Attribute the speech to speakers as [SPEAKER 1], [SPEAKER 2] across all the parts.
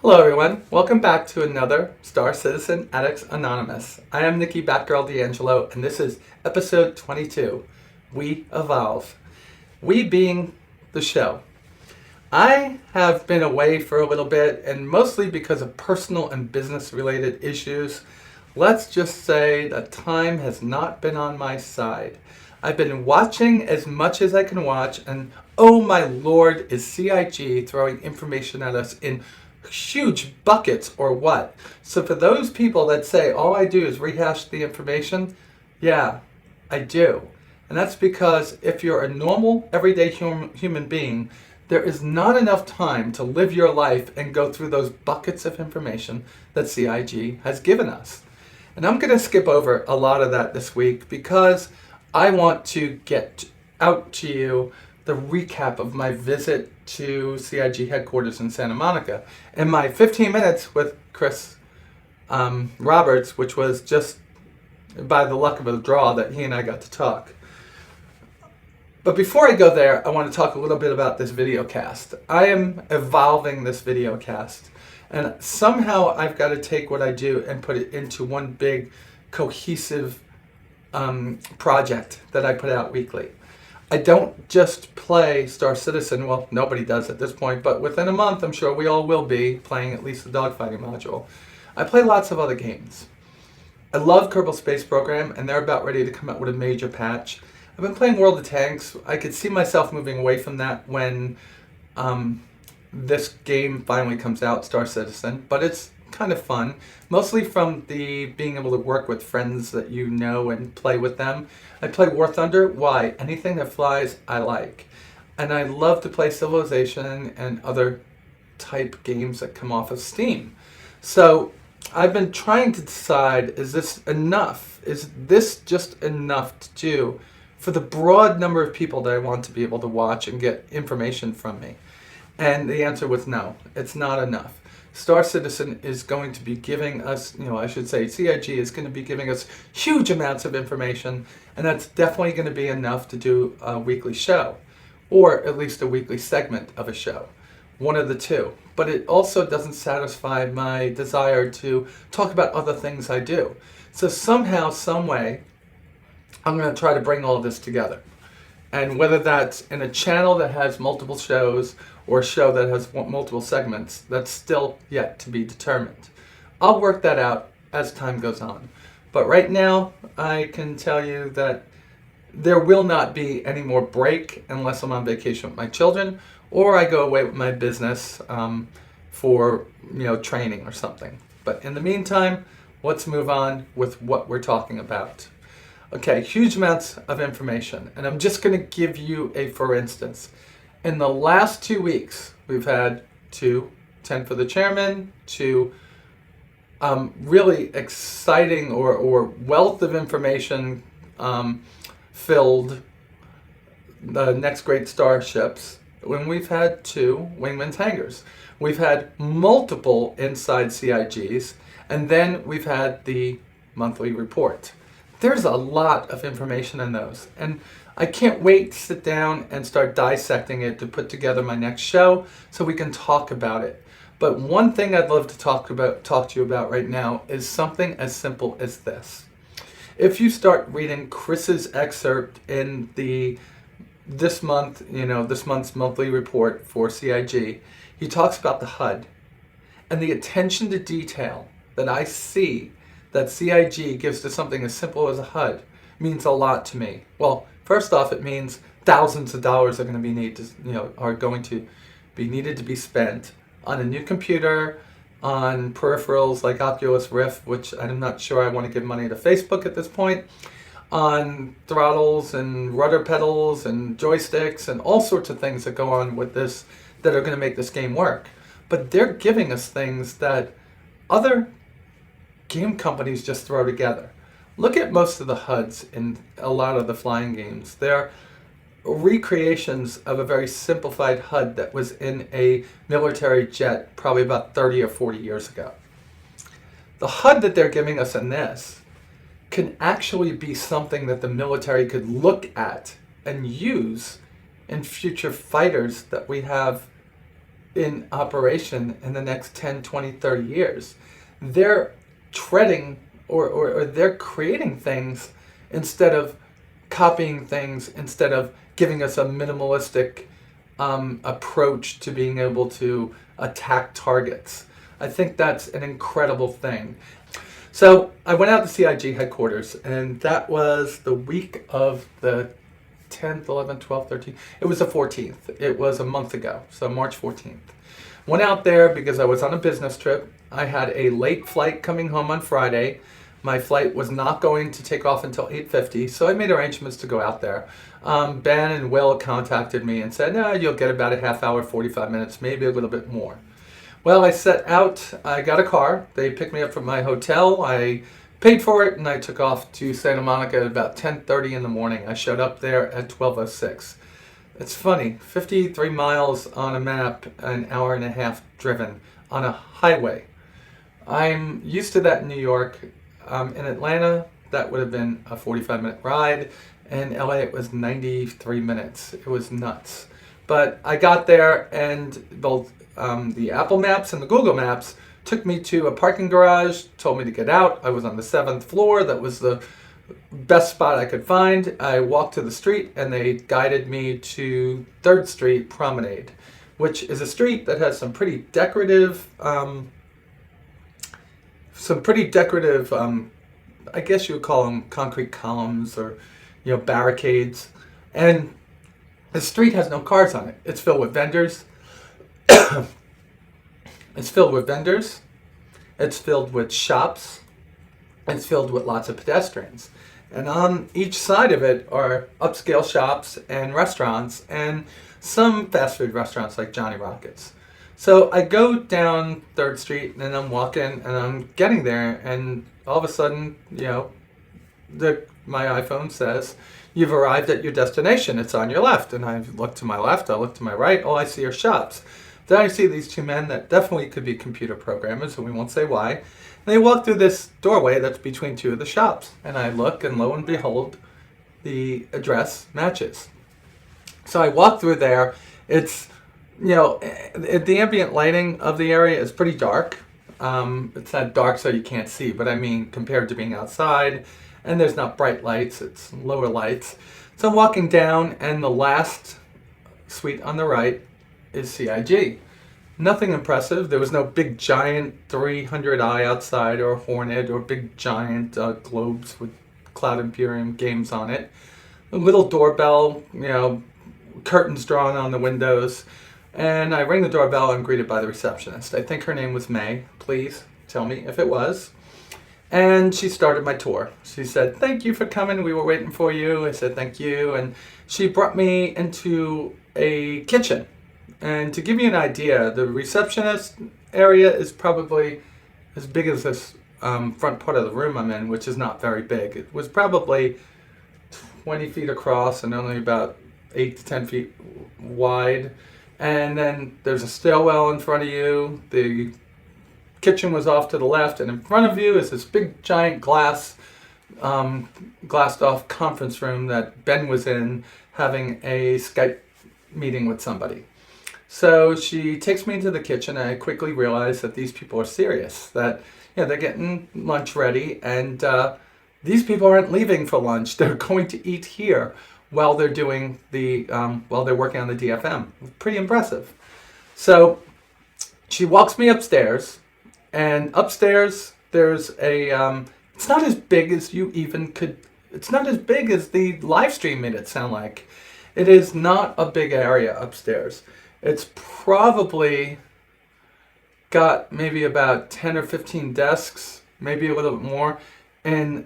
[SPEAKER 1] Hello everyone, welcome back to another Star Citizen Addicts Anonymous. I am Nikki Batgirl D'Angelo and this is episode 22, We Evolve. We being the show. I have been away for a little bit and mostly because of personal and business related issues. Let's just say that time has not been on my side. I've been watching as much as I can watch and oh my lord, is CIG throwing information at us in huge buckets or what? So for those people that say all I do is rehash the information, yeah, I do. And that's because if you're a normal, everyday human being, there is not enough time to live your life and go through those buckets of information that CIG has given us. And I'm going to skip over a lot of that this week because I want to get out to you the recap of my visit to CIG headquarters in Santa Monika and my 15 minutes with Chris Roberts, which was just by the luck of a draw that he and I got to talk. But before I go there, I want to talk a little bit about this video cast. I am evolving this video cast, and somehow I've got to take what I do and put it into one big cohesive project that I put out weekly. I don't just play Star Citizen, well, nobody does at this point, but within a month, I'm sure we all will be playing at least the dogfighting module. I play lots of other games. I love Kerbal Space Program, and they're about ready to come out with a major patch. I've been playing World of Tanks. I could see myself moving away from that when this game finally comes out, Star Citizen, but it's kind of fun, mostly from the being able to work with friends that you know and play with them. I play War Thunder. Why? Anything that flies, I like. And I love to play Civilization and other type games that come off of Steam. So I've been trying to decide, is this enough? Is this just enough to do for the broad number of people that I want to be able to watch and get information from me? And the answer was no, it's not enough. Star Citizen is going to be giving us, I should say CIG is going to be giving us huge amounts of information, and that's definitely going to be enough to do a weekly show, or at least a weekly segment of a show. One of the two. But it also doesn't satisfy my desire to talk about other things I do. So somehow, some way, I'm going to try to bring all this together. And whether that's in a channel that has multiple shows or a show that has multiple segments, that's still yet to be determined. I'll work that out as time goes on. But right now, I can tell you that there will not be any more break unless I'm on vacation with my children or I go away with my business for training or something. But in the meantime, let's move on with what we're talking about. Okay, huge amounts of information, and I'm just going to give you a for instance. In the last 2 weeks, we've had 10 for the chairman, 2 really exciting or wealth of information filled the next great starships, when we've had 2 Wingman's hangars. We've had multiple inside CIGs, and then we've had the monthly report. There's a lot of information in those, and I can't wait to sit down and start dissecting it to put together my next show so we can talk about it. But one thing I'd love to talk to you about right now is something as simple as this. If you start reading Chris's excerpt in this month's monthly report for CIG, he talks about the HUD and the attention to detail that I see that CIG gives to something as simple as a HUD means a lot to me. Well, first off, it means thousands of dollars are going to be needed to be spent on a new computer, on peripherals like Oculus Rift, which I'm not sure I want to give money to Facebook at this point, on throttles and rudder pedals and joysticks and all sorts of things that go on with this that are going to make this game work. But they're giving us things that other game companies just throw together. Look at most of the HUDs in a lot of the flying games. They're recreations of a very simplified HUD that was in a military jet probably about 30 or 40 years ago. The HUD that they're giving us in this can actually be something that the military could look at and use in future fighters that we have in operation in the next 10, 20, 30 years. They're treading or they're creating things instead of copying things, instead of giving us a minimalistic approach to being able to attack targets. I think that's an incredible thing. So I went out to CIG headquarters, and that was the week of the 10th, 11th, 12th, 13th. It was the 14th. It was a month ago, so March 14th. Went out there because I was on a business trip. I had a late flight coming home on Friday. My flight was not going to take off until 8:50, so I made arrangements to go out there. Ben and Will contacted me and said, no, you'll get about a half hour, 45 minutes, maybe a little bit more. Well, I set out, I got a car, they picked me up from my hotel, I paid for it, and I took off to Santa Monika at about 10:30 in the morning. I showed up there at 12:06. It's funny, 53 miles on a map, an hour and a half driven on a highway. I'm used to that in New York. In Atlanta, that would have been a 45-minute ride. In LA, it was 93 minutes. It was nuts. But I got there, and both the Apple Maps and the Google Maps took me to a parking garage, told me to get out. I was on the 7th floor. That was the best spot I could find. I walked to the street, and they guided me to 3rd Street Promenade, which is a street that has some pretty decorative, I guess you would call them concrete columns or, barricades. And the street has no cars on it. It's filled with vendors. It's filled with vendors. It's filled with shops. It's filled with lots of pedestrians. And on each side of it are upscale shops and restaurants and some fast food restaurants like Johnny Rockets. So I go down 3rd Street, and I'm walking, and I'm getting there, and all of a sudden, my iPhone says, you've arrived at your destination. It's on your left. And I look to my left, I look to my right, all I see are shops. Then I see these two men that definitely could be computer programmers, and we won't say why. And they walk through this doorway that's between two of the shops. And I look, and lo and behold, the address matches. So I walk through there. It's, the ambient lighting of the area is pretty dark. It's not dark so you can't see, but I mean compared to being outside, and there's not bright lights, it's lower lights. So I'm walking down, and the last suite on the right is CIG. Nothing impressive. There was no big giant 300i outside, or Hornet, or big giant globes with Cloud Imperium games on it. A little doorbell, curtains drawn on the windows. And I ring the doorbell and greeted by the receptionist. I think her name was May. Please tell me if it was. And she started my tour. She said, thank you for coming. We were waiting for you. I said, thank you. And she brought me into a kitchen. And to give you an idea, the receptionist area is probably as big as this front part of the room I'm in, which is not very big. It was probably 20 feet across and only about 8 to 10 feet wide. And then there's a stairwell in front of you. The kitchen was off to the left, and in front of you is this big giant glassed off conference room that Ben was in having a Skype meeting with somebody. So she takes me into the kitchen, and I quickly realize that these people are serious, that they're getting lunch ready, and these people aren't leaving for lunch. They're going to eat here while they're doing while they're working on the DFM. Pretty impressive. So she walks me upstairs, and upstairs there's a, it's not as big as it's not as big as the live stream made it sound like. It is not a big area upstairs. It's probably got maybe about 10 or 15 desks, maybe a little bit more, in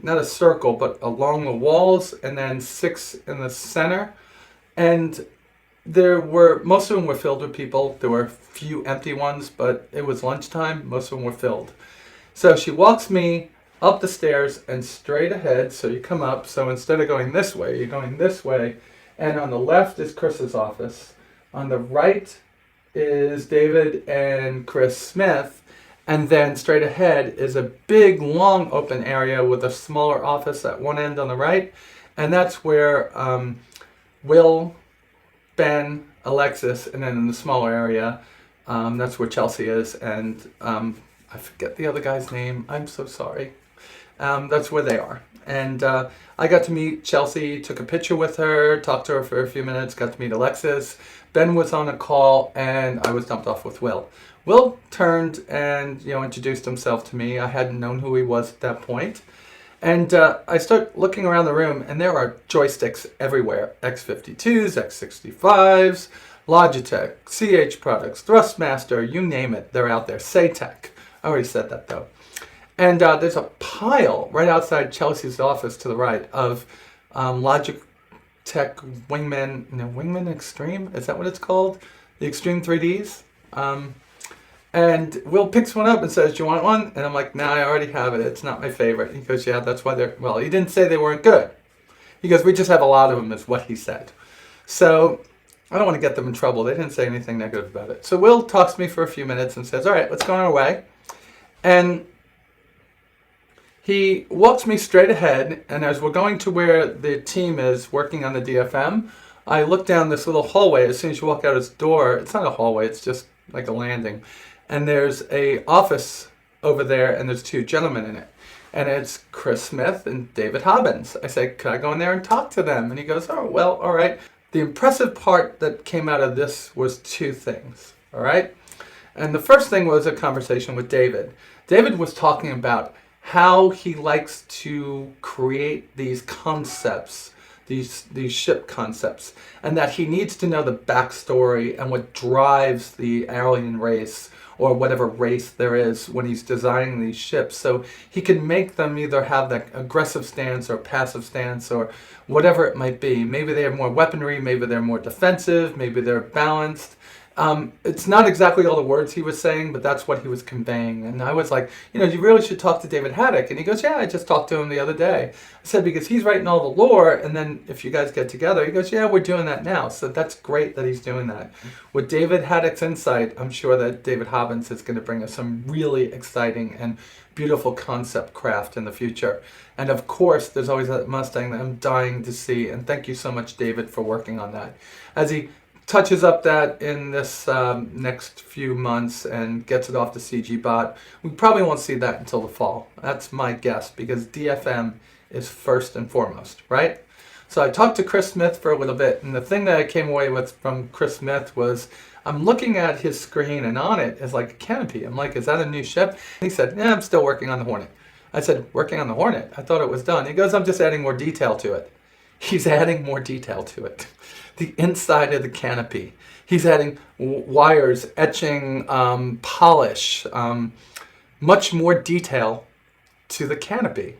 [SPEAKER 1] not a circle, but along the walls, and then 6 in the center. And most of them were filled with people. There were a few empty ones, but it was lunchtime. Most of them were filled. So she walks me up the stairs and straight ahead. So you come up. So instead of going this way, you're going this way. And on the left is Chris's office. On the right is David and Chris Smith. And then straight ahead is a big, long open area with a smaller office at one end on the right. And that's where Will, Ben, Alexis, and then in the smaller area, that's where Chelsea is, and I forget the other guy's name. I'm so sorry. That's where they are. And I got to meet Chelsea, took a picture with her, talked to her for a few minutes, got to meet Alexis. Ben was on a call, and I was dumped off with Will. Will turned and introduced himself to me. I hadn't known who he was at that point. And I start looking around the room, and there are joysticks everywhere. X52s, X65s, Logitech, CIG products, Thrustmaster, you name it, they're out there. Saytech. I already said that, though. And there's a pile right outside Chelsea's office to the right of Logitech Wingman Extreme? Is that what it's called? The Extreme 3Ds? And Will picks one up and says, "Do you want one?" And I'm like, "Nah, I already have it. It's not my favorite." He goes, "Yeah, that's why they're..." Well, he didn't say they weren't good. He goes, "We just have a lot of them," is what he said. So I don't want to get them in trouble. They didn't say anything negative about it. So Will talks to me for a few minutes and says, "All right, let's go on our way." And he walks me straight ahead, and as we're going to where the team is working on the DFM, I look down this little hallway. As soon as you walk out his door, it's not a hallway, it's just like a landing. And there's a office over there, and there's two gentlemen in it. And it's Chris Smith and David Hobbins. I say, "Could I go in there and talk to them?" And he goes, "Oh, well, all right." The impressive part that came out of this was two things, all right? And the first thing was a conversation with David. David was talking about how he likes to create these concepts, these ship concepts, and that he needs to know the backstory and what drives the alien race or whatever race there is when he's designing these ships, so he can make them either have that aggressive stance or passive stance or whatever it might be. Maybe they have more weaponry, maybe they're more defensive, maybe they're balanced. It's not exactly all the words he was saying, but that's what he was conveying. And I was like, "You really should talk to David Haddock." And he goes, "Yeah, I just talked to him the other day." I said, "Because he's writing all the lore, and then if you guys get together," he goes, "Yeah, we're doing that now." So that's great that he's doing that. With David Haddock's insight, I'm sure that David Hobbins is going to bring us some really exciting and beautiful concept craft in the future. And of course, there's always that Mustang that I'm dying to see. And thank you so much, David, for working on that. As he touches up that in this next few months and gets it off the CG bot, we probably won't see that until the fall. That's my guess, because DFM is first and foremost, right? So I talked to Chris Smith for a little bit, and the thing that I came away with from Chris Smith was I'm looking at his screen, and on it is like a canopy. I'm like, "Is that a new ship?" And he said, "Yeah, I'm still working on the Hornet." I said, "Working on the Hornet? I thought it was done." He goes, "I'm just adding more detail to it." He's adding more detail to it. The inside of the canopy. He's adding wires, etching, polish, much more detail to the canopy.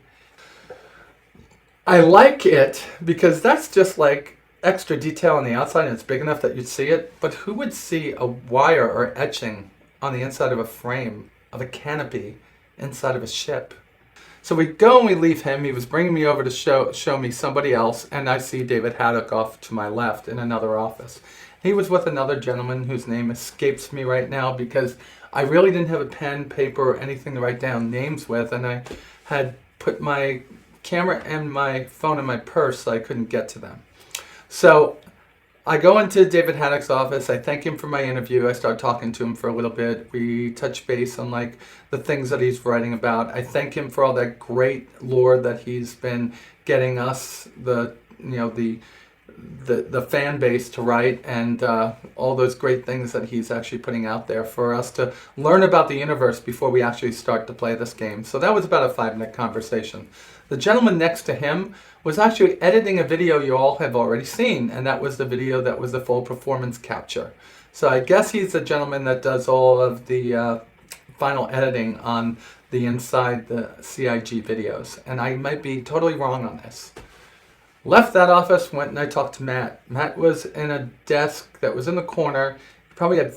[SPEAKER 1] I like it because that's just like extra detail on the outside, and it's big enough that you'd see it. But who would see a wire or etching on the inside of a frame of a canopy inside of a ship? So we go and we leave him. He was bringing me over to show me somebody else, and I see David Haddock off to my left in another office. He was with another gentleman whose name escapes me right now because I really didn't have a pen, paper, or anything to write down names with, and I had put my camera and my phone in my purse so I couldn't get to them. So I go into David Haddock's office. I thank him for my interview. I start talking to him for a little bit. We touch base on like the things that he's writing about. I thank him for all that great lore that he's been getting us, the fan base to write, and all those great things that he's actually putting out there for us to learn about the universe before we actually start to play this game. So that was about a 5-minute conversation. The gentleman next to him was actually editing a video you all have already seen, and that was the video that was the full performance capture. So I guess he's the gentleman that does all of the final editing on the inside the CIG videos, and I might be totally wrong on this. Left that office, went and I talked to Matt. Matt was in a desk that was in the corner. He probably had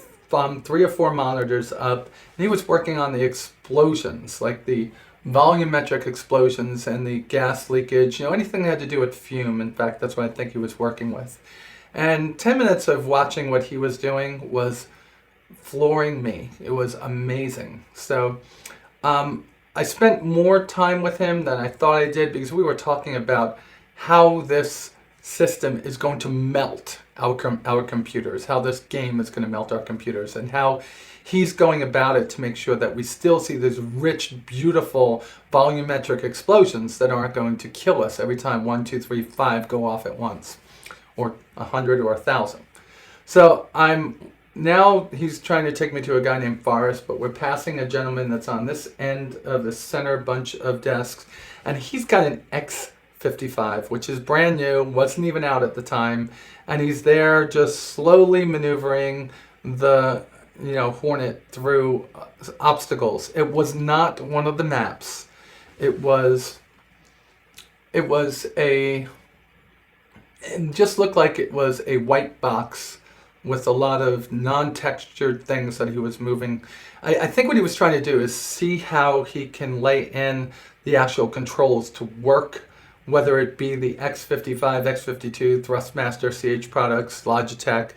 [SPEAKER 1] 3 or 4 monitors up, and he was working on the explosions, like the volumetric explosions and the gas leakage, anything that had to do with fume. In fact, that's what I think he was working with. And 10 minutes of watching what he was doing was flooring me. It was amazing. So I spent more time with him than I thought I did because we were talking about how this system is going to melt our computers, how this game is going to melt our computers, and how he's going about it to make sure that we still see these rich, beautiful, volumetric explosions that aren't going to kill us every time 1, 2, 3, 5 go off at once, or 100 or 1,000. So now he's trying to take me to a guy named Forrest, but we're passing a gentleman that's on this end of the center bunch of desks, and he's got an X55, which is brand new, wasn't even out at the time, and he's there just slowly maneuvering the Hornet through obstacles. It was not one of the maps. It just looked like it was a white box with a lot of non-textured things that he was moving. I think what he was trying to do is see how he can lay in the actual controls to work, whether it be the X55, X52, Thrustmaster, CIG products, Logitech,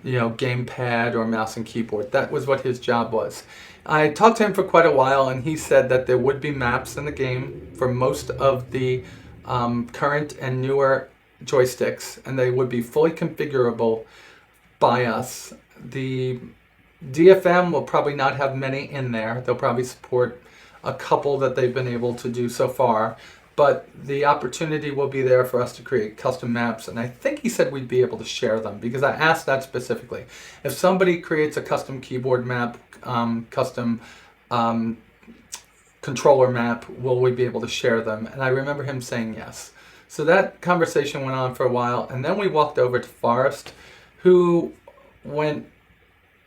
[SPEAKER 1] gamepad or mouse and keyboard. That was what his job was. I talked to him for quite a while, and he said that there would be maps in the game for most of the current and newer joysticks, and they would be fully configurable by us. The DFM will probably not have many in there. They'll probably support a couple that they've been able to do so far, but the opportunity will be there for us to create custom maps, and I think he said we'd be able to share them, because I asked that specifically. If somebody creates a custom keyboard map, custom controller map, will we be able to share them? And I remember him saying yes. So that conversation went on for a while, and then we walked over to Forrest, who went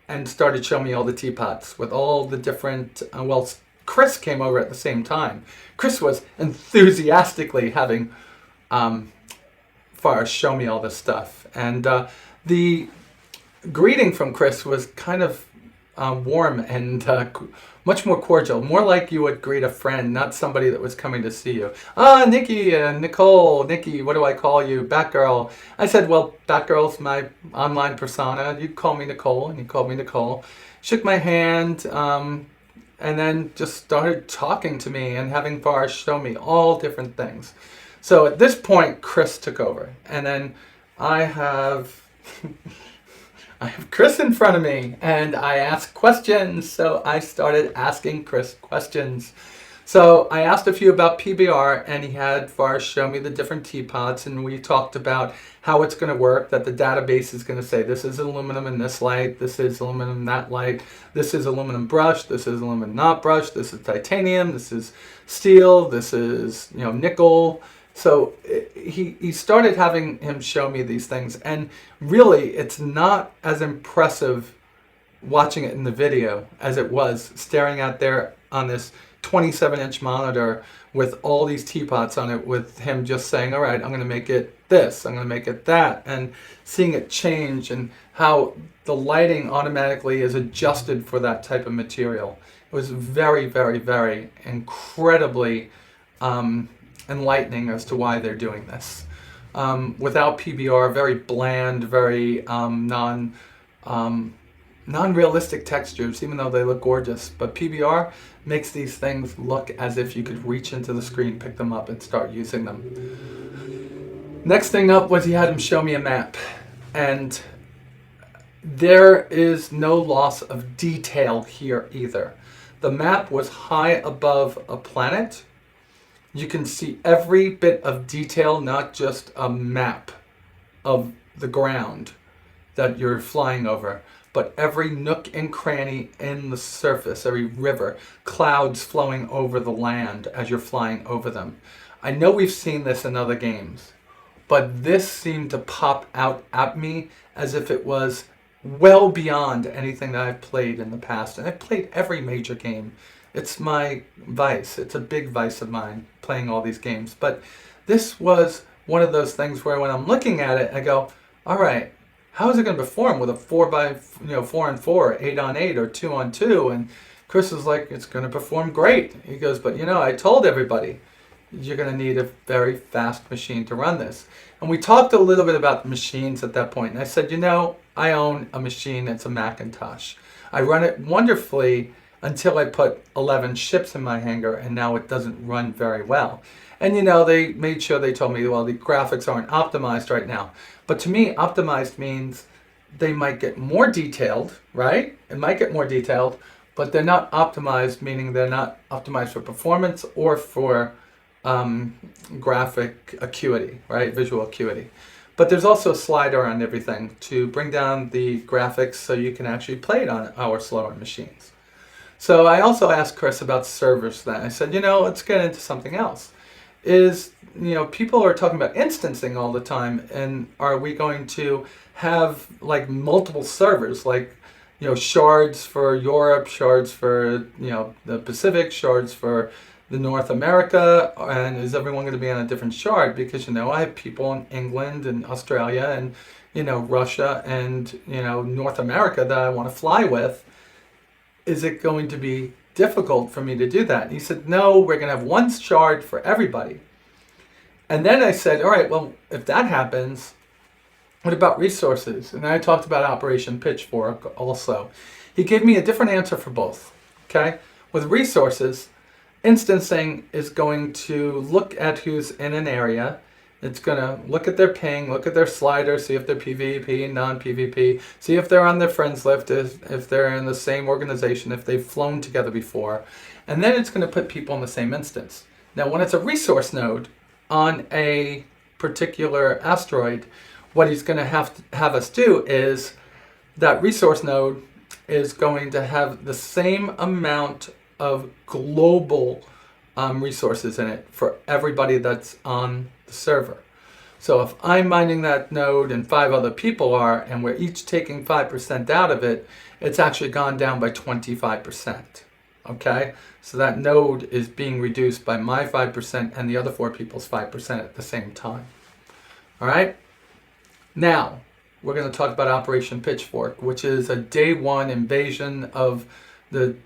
[SPEAKER 1] and started showing me all the teapots with all the different, Chris came over at the same time. Chris was enthusiastically having Forrest show me all this stuff. And the greeting from Chris was kind of warm and much more cordial, more like you would greet a friend, not somebody that was coming to see you. Nikki, Nicole, Nikki, what do I call you? Batgirl. I said, well, Batgirl's my online persona. You call me Nicole, and he called me Nicole. Shook my hand, and then just started talking to me and having Forrest show me all different things. So at this point, Chris took over, and then I have Chris in front of me, and I asked questions, so I started asking Chris questions. So I asked a few about PBR, and he had Forrest show me the different teapots, and we talked about how it's going to work, that the database is going to say this is aluminum in this light, this is aluminum in that light, this is aluminum brush, this is aluminum not brush, this is titanium, this is steel, this is nickel. So he started having him show me these things, and really it's not as impressive watching it in the video as it was staring out there on this 27-inch monitor with all these teapots on it, with him just saying, all right, I'm going to make it this, I'm going to make it that, and seeing it change and how the lighting automatically is adjusted for that type of material. It was very, very, very incredibly enlightening as to why they're doing this. Without PBR, very bland, very non-realistic textures, even though they look gorgeous. But PBR makes these things look as if you could reach into the screen, pick them up, and start using them. Next thing up was he had him show me a map. And there is no loss of detail here either. The map was high above a planet. You can see every bit of detail, not just a map of the ground that you're flying over, but every nook and cranny in the surface, every river, clouds flowing over the land as you're flying over them. I know we've seen this in other games, but this seemed to pop out at me as if it was well beyond anything that I've played in the past. And I've played every major game. It's my vice. It's a big vice of mine, playing all these games. But this was one of those things where when I'm looking at it, I go, all right, how is it going to perform with a 4x4, 8-on-8, or 2-on-2? And Chris was like, it's going to perform great. He goes, but I told everybody, you're going to need a very fast machine to run this. And we talked a little bit about the machines at that point. And I said, I own a machine that's a Macintosh. I run it wonderfully until I put 11 ships in my hangar, and now it doesn't run very well. And they made sure they told me, well, the graphics aren't optimized right now. But to me, optimized means they might get more detailed, right? It might get more detailed, but they're not optimized, meaning they're not optimized for performance or for graphic acuity, right? Visual acuity. But there's also a slider on everything to bring down the graphics so you can actually play it on our slower machines. So I also asked Chris about servers then. I said, let's get into something else. People are talking about instancing all the time, and are we going to have like multiple servers, like, shards for Europe, shards for, the Pacific, shards for the North America, and is everyone going to be on a different shard? Because, I have people in England and Australia and, Russia and, North America that I want to fly with. Is it going to be difficult for me to do that? And he said, no, we're going to have one shard for everybody. And then I said, all right, well, if that happens, what about resources? And then I talked about Operation Pitchfork also. He gave me a different answer for both, okay? With resources, instancing is going to look at who's in an area. It's going to look at their ping, look at their slider, see if they're PvP, non-PvP, see if they're on their friends list, if they're in the same organization, if they've flown together before. And then it's going to put people in the same instance. Now, when it's a resource node on a particular asteroid, what he's going to have us do is that resource node is going to have the same amount of global resources in it for everybody that's on the server. So if I'm mining that node and 5 other people are, and we're each taking 5% out of it, it's actually gone down by 25%. Okay? So that node is being reduced by my 5% and the other 4 people's 5% at the same time. All right? Now, we're going to talk about Operation Pitchfork, which is a day one invasion of the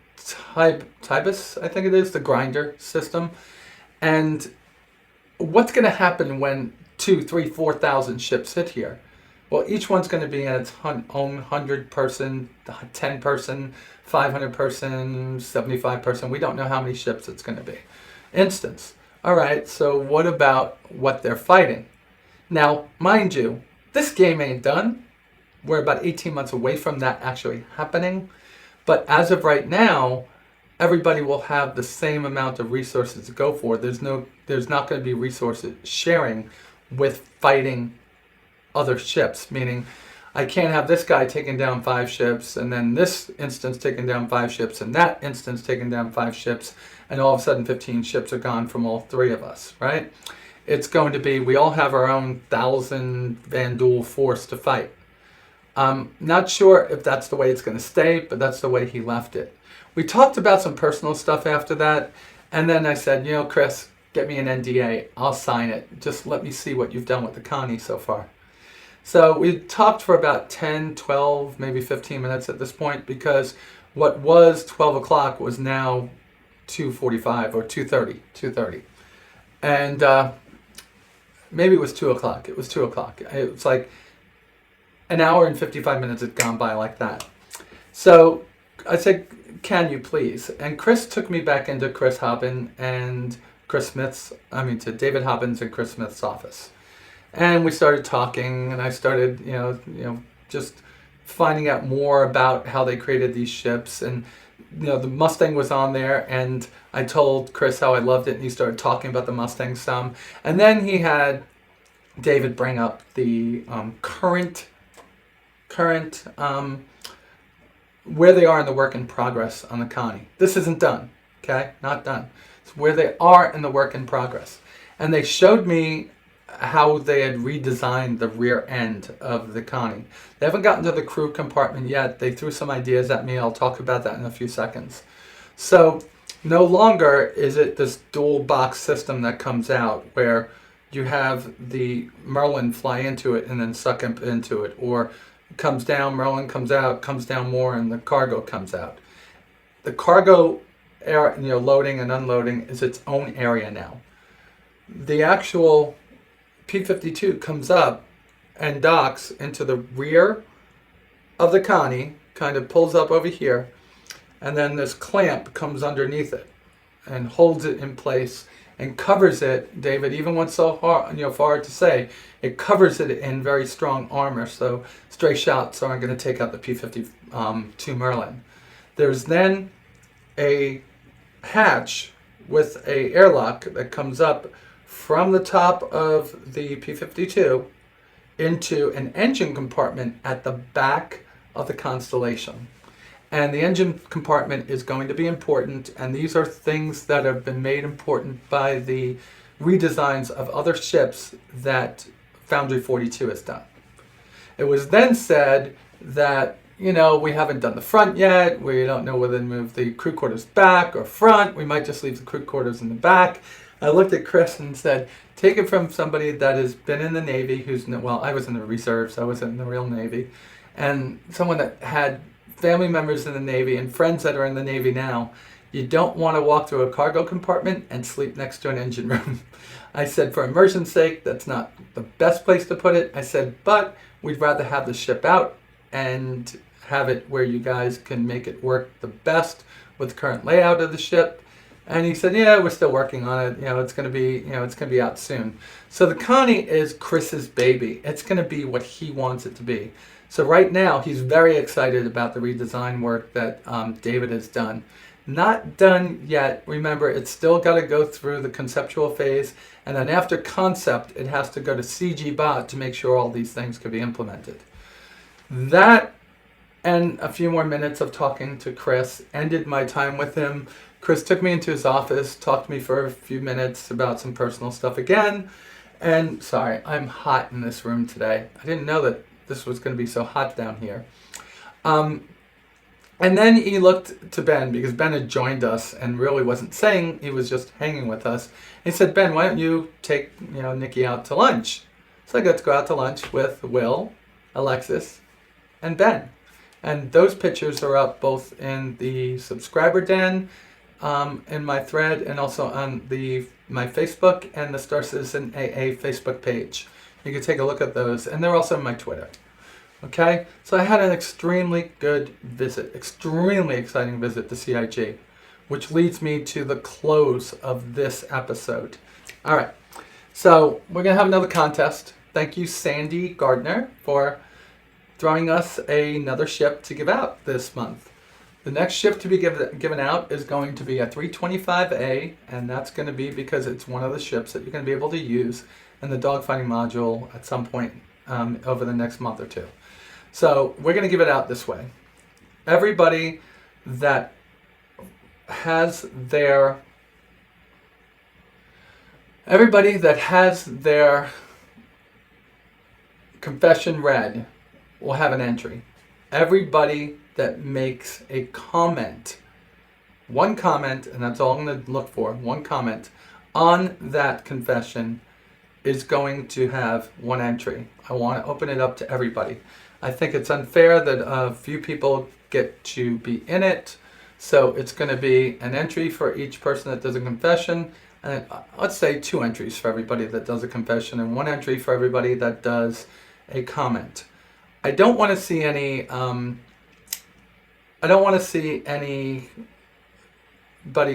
[SPEAKER 1] Tibus, I think it is, the grinder system. And what's going to happen when 2,000, 3,000, 4,000 ships hit here? Well, each one's going to be in its own 100-person, 10-person, 500-person, 75-person. We don't know how many ships it's going to be. Instance. All right, so what about what they're fighting? Now, mind you, this game ain't done. We're about 18 months away from that actually happening. But as of right now, everybody will have the same amount of resources to go for. There's not going to be resources sharing with fighting other ships, meaning I can't have this guy taking down 5 ships and then this instance taking down 5 ships and that instance taking down 5 ships, and all of a sudden 15 ships are gone from all 3 of us, right? It's going to be, we all have our own 1,000 Vandul force to fight. Not sure if that's the way it's going to stay, but that's the way he left it. We talked about some personal stuff after that, and then I said, Chris, get me an NDA. I'll sign it. Just let me see what you've done with the Connie so far. So we talked for about 10, 12, maybe 15 minutes at this point, because what was 12 o'clock was now 2:45 or 2:30. And maybe it was 2 o'clock. It was 2 o'clock. It was like an hour and 55 minutes had gone by like that. So I said, can you please? And Chris took me back into Chris Hobbin and to David Hobbins and Chris Smith's office. And we started talking, and I started, just finding out more about how they created these ships. And, the Mustang was on there, and I told Chris how I loved it, and he started talking about the Mustang some. And then he had David bring up the current where they are in the work in progress on the Connie. This isn't done, okay? Not done. It's where they are in the work in progress. And they showed me how they had redesigned the rear end of the Connie. They haven't gotten to the crew compartment yet. They threw some ideas at me. I'll talk about that in a few seconds. So no longer is it this dual box system that comes out where you have the Merlin fly into it and then suck into it, or it comes down, Merlin comes out, comes down more, and the cargo comes out. The cargo loading and unloading is its own area now. The actual P-52 comes up and docks into the rear of the Connie, kind of pulls up over here, and then this clamp comes underneath it and holds it in place and covers it. David even went so far to say it covers it in very strong armor, so stray shots aren't going to take out the P-52 Merlin. There's then a hatch with a airlock that comes up from the top of the P-52 into an engine compartment at the back of the Constellation. And the engine compartment is going to be important, and these are things that have been made important by the redesigns of other ships that Foundry 42 has done. It was then said that, we haven't done the front yet, we don't know whether to move the crew quarters back or front, we might just leave the crew quarters in the back. I looked at Chris and said, take it from somebody that has been in the Navy, I was in the reserves, I wasn't in the real Navy, and someone that had family members in the Navy and friends that are in the Navy now. You don't want to walk through a cargo compartment and sleep next to an engine room. I said, for immersion's sake, that's not the best place to put it. I said, but we'd rather have the ship out and have it where you guys can make it work the best with the current layout of the ship. And he said, yeah, we're still working on it. It's going to be out soon. So the Connie is Chris's baby. It's going to be what he wants it to be. So right now, he's very excited about the redesign work that David has done. Not done yet. Remember, it's still got to go through the conceptual phase. And then after concept, it has to go to CG bot to make sure all these things can be implemented. That and a few more minutes of talking to Chris ended my time with him. Chris took me into his office, talked to me for a few minutes about some personal stuff again. And sorry, I'm hot in this room today. I didn't know that this was going to be so hot down here. And then he looked to Ben, because Ben had joined us and really wasn't saying, he was just hanging with us. He said, Ben, why don't you take Nikki out to lunch? So I got to go out to lunch with Will, Alexis, and Ben. And those pictures are up both in the subscriber den, in my thread, and also on my Facebook and the Star Citizen AA Facebook page. You can take a look at those, and they're also on my Twitter. Okay, so I had an extremely good visit, extremely exciting visit to CIG, which leads me to the close of this episode. All right, so we're going to have another contest. Thank you, Sandy Gardner, for throwing us another ship to give out this month. The next ship to be given out is going to be a 325A, and that's going to be because it's one of the ships that you're going to be able to use in the dogfighting module at some point over the next month or two. So we're going to give it out this way. Everybody that has their confession read will have an entry. Everybody that makes a comment, one comment, and that's all I'm going to look for, one comment on that confession is going to have one entry. I want to open it up to everybody. I think it's unfair that a few people get to be in it, so it's going to be an entry for each person that does a confession, and let's say 2 entries for everybody that does a confession, and 1 entry for everybody that does a comment. I don't want to see any. I don't want to see anybody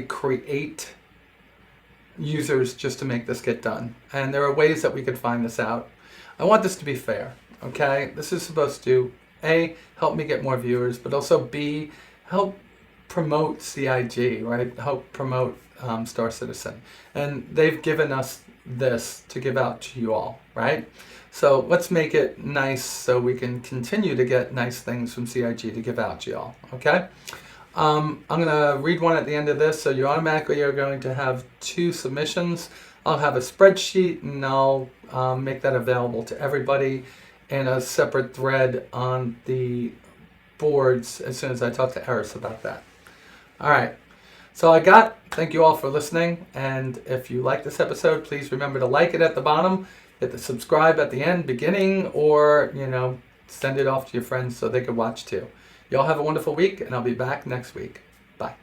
[SPEAKER 1] create users just to make this get done. And there are ways that we could find this out. I want this to be fair, okay? This is supposed to, A, help me get more viewers, but also B, help promote CIG, right? Help promote Star Citizen. And they've given us this to give out to you all, right? So let's make it nice so we can continue to get nice things from CIG to give out to y'all, okay? I'm going to read one at the end of this, so you automatically are going to have 2 submissions. I'll have a spreadsheet, and I'll make that available to everybody in a separate thread on the boards as soon as I talk to Eris about that. All right. So thank you all for listening, and if you like this episode, please remember to like it at the bottom, hit the subscribe at the end, beginning, or, send it off to your friends so they can watch too. Y'all have a wonderful week, and I'll be back next week. Bye.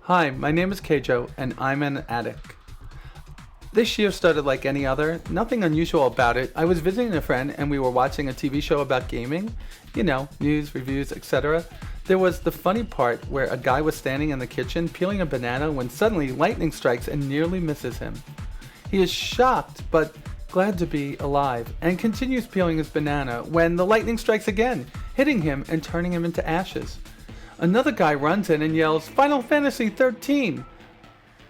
[SPEAKER 1] Hi, my name is Keijo, and I'm an addict. This year started like any other, nothing unusual about it. I was visiting a friend and we were watching a TV show about gaming, news, reviews, etc. There was the funny part where a guy was standing in the kitchen peeling a banana when suddenly lightning strikes and nearly misses him. He is shocked but glad to be alive and continues peeling his banana when the lightning strikes again, hitting him and turning him into ashes. Another guy runs in and yells, "Final Fantasy 13!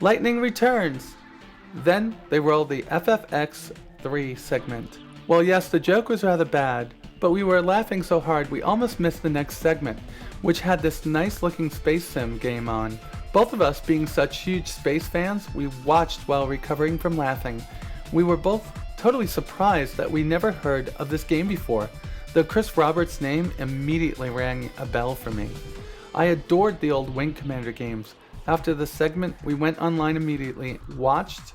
[SPEAKER 1] Lightning returns!" Then they roll the FFX3 segment. Well, yes, the joke was rather bad, but we were laughing so hard we almost missed the next segment, which had this nice looking space sim game on. Both of us being such huge space fans, we watched while recovering from laughing. We were both totally surprised that we never heard of this game before, though Chris Roberts' name immediately rang a bell for me. I adored the old Wing Commander games. After the segment, we went online immediately, watched,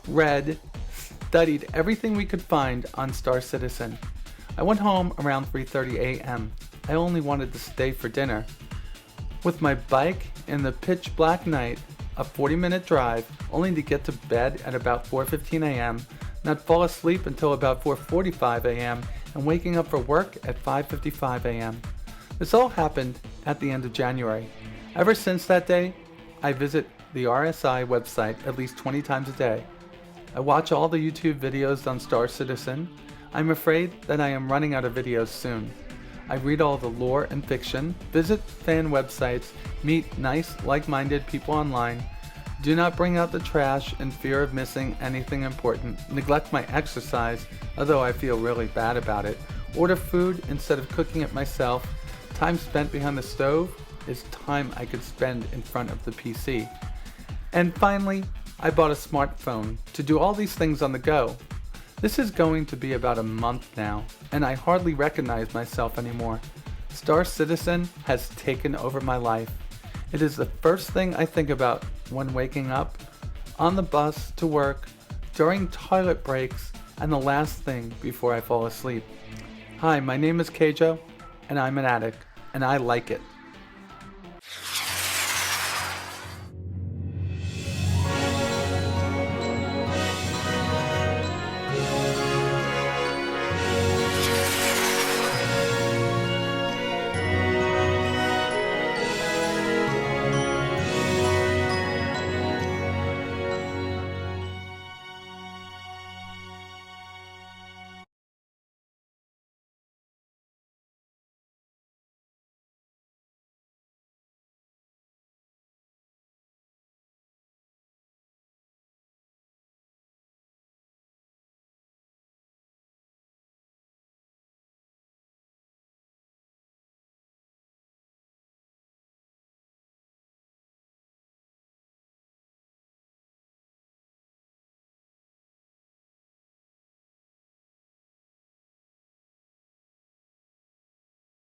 [SPEAKER 1] read, studied everything we could find on Star Citizen. I went home around 3:30 a.m. I only wanted to stay for dinner. With my bike in the pitch black night, a 40-minute drive, only to get to bed at about 4:15 a.m., not fall asleep until about 4:45 a.m., and waking up for work at 5:55 a.m. This all happened at the end of January. Ever since that day, I visit the RSI website at least 20 times a day. I watch all the YouTube videos on Star Citizen. I'm afraid that I am running out of videos soon. I read all the lore and fiction, visit fan websites, meet nice, like-minded people online, do not bring out the trash in fear of missing anything important, neglect my exercise, although I feel really bad about it, order food instead of cooking it myself. Time spent behind the stove is time I could spend in front of the PC. And finally, I bought a smartphone to do all these things on the go. This is going to be about a month now, and I hardly recognize myself anymore. Star Citizen has taken over my life. It is the first thing I think about when waking up, on the bus to work, during toilet breaks, and the last thing before I fall asleep. Hi, my name is Keijo, and I'm an addict, and I like it.